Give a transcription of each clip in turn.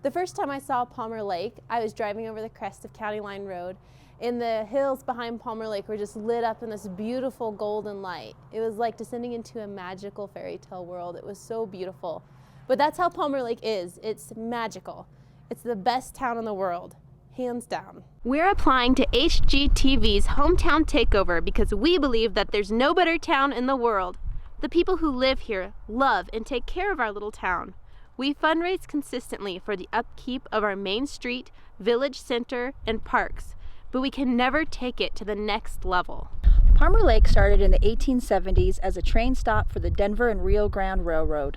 The first time I saw Palmer Lake, I was driving over the crest of County Line Road, and the hills behind Palmer Lake were just lit up in this beautiful golden light. It was like descending into a magical fairy tale world. It was so beautiful. But that's how Palmer Lake is. It's magical. It's the best town in the world, hands down. We're applying to HGTV's Hometown Takeover because we believe that there's no better town in the world. The people who live here love and take care of our little town. We fundraise consistently for the upkeep of our main street, village center, and parks, but we can never take it to the next level. Palmer Lake started in the 1870s as a train stop for the Denver and Rio Grande Railroad.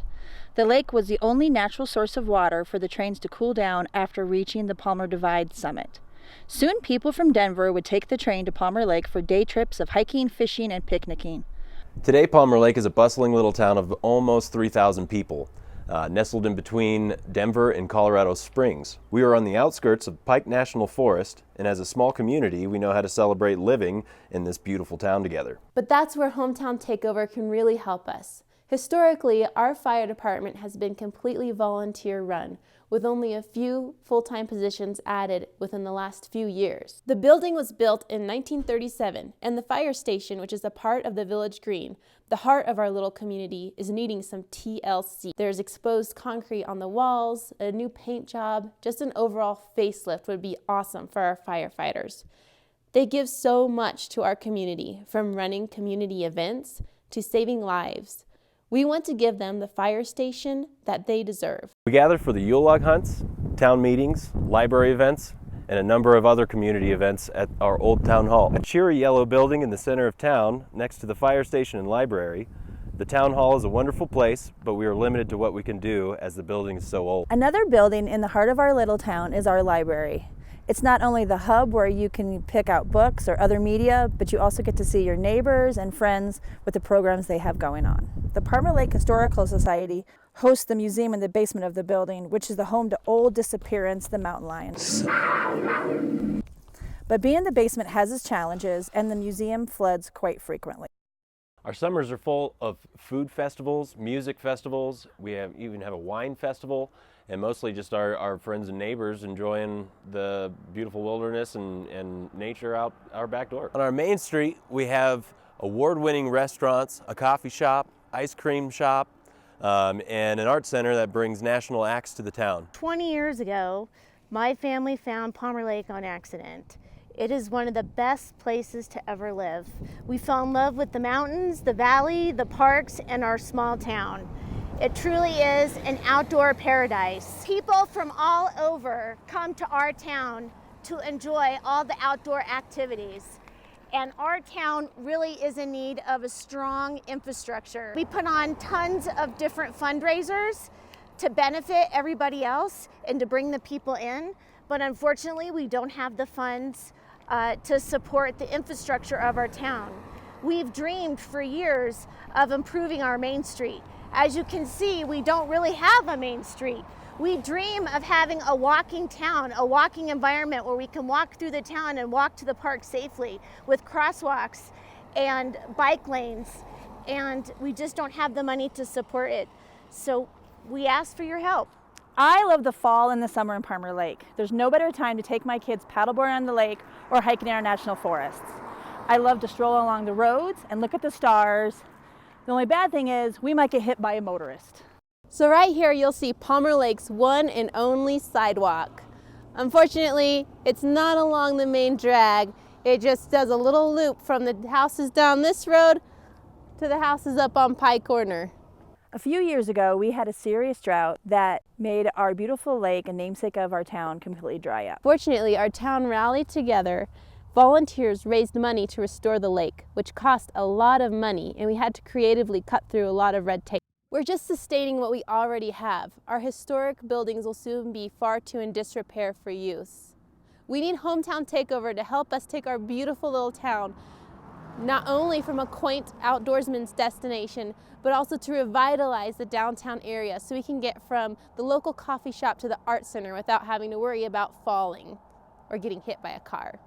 The lake was the only natural source of water for the trains to cool down after reaching the Palmer Divide summit. Soon people from Denver would take the train to Palmer Lake for day trips of hiking, fishing, and picnicking. Today, Palmer Lake is a bustling little town of almost 3,000 people. Nestled in between Denver and Colorado Springs. We are on the outskirts of Pike National Forest, and as a small community, we know how to celebrate living in this beautiful town together. But that's where Hometown Takeover can really help us. Historically, our fire department has been completely volunteer run, with only a few full-time positions added within the last few years. The building was built in 1937, and the fire station, which is a part of the village green, the heart of our little community, is needing some TLC. There's exposed concrete on the walls, a new paint job, just an overall facelift would be awesome for our firefighters. They give so much to our community, from running community events to saving lives. We want to give them the fire station that they deserve. We gather for the Yule log hunts, town meetings, library events, and a number of other community events at our old town hall. A cheery yellow building in the center of town, next to the fire station and library. The town hall is a wonderful place, but we are limited to what we can do as the building is so old. Another building in the heart of our little town is our library. It's not only the hub where you can pick out books or other media, but you also get to see your neighbors and friends with the programs they have going on. The Palmer Lake Historical Society hosts the museum in the basement of the building, which is the home to Old Disappearance, the mountain lions. But being in the basement has its challenges, and the museum floods quite frequently. Our summers are full of food festivals, music festivals. We even have a wine festival, and mostly just our friends and neighbors enjoying the beautiful wilderness and nature out our back door. On our main street, we have award-winning restaurants, a coffee shop, ice cream shop, and an art center that brings national acts to the town. 20 years ago, my family found Palmer Lake on accident. It is one of the best places to ever live. We fell in love with the mountains, the valley, the parks, and our small town. It truly is an outdoor paradise. People from all over come to our town to enjoy all the outdoor activities. And our town really is in need of a strong infrastructure. We put on tons of different fundraisers to benefit everybody else and to bring the people in. But unfortunately, we don't have the funds to support the infrastructure of our town. We've dreamed for years of improving our main street. As you can see, we don't really have a main street. We dream of having a walking town, a walking environment where we can walk through the town and walk to the park safely with crosswalks and bike lanes, and we just don't have the money to support it. So we ask for your help. I love the fall and the summer in Palmer Lake. There's no better time to take my kids paddleboarding on the lake or hiking in our national forests. I love to stroll along the roads and look at the stars. The only bad thing is we might get hit by a motorist. So right here you'll see Palmer Lake's one and only sidewalk. Unfortunately, it's not along the main drag. It just does a little loop from the houses down this road to the houses up on Pie Corner. A few years ago, we had a serious drought that made our beautiful lake, a namesake of our town, completely dry up. Fortunately, our town rallied together. Volunteers raised money to restore the lake, which cost a lot of money, and we had to creatively cut through a lot of red tape. We're just sustaining what we already have. Our historic buildings will soon be far too in disrepair for use. We need Hometown Takeover to help us take our beautiful little town not only from a quaint outdoorsman's destination, but also to revitalize the downtown area so we can get from the local coffee shop to the art center without having to worry about falling or getting hit by a car.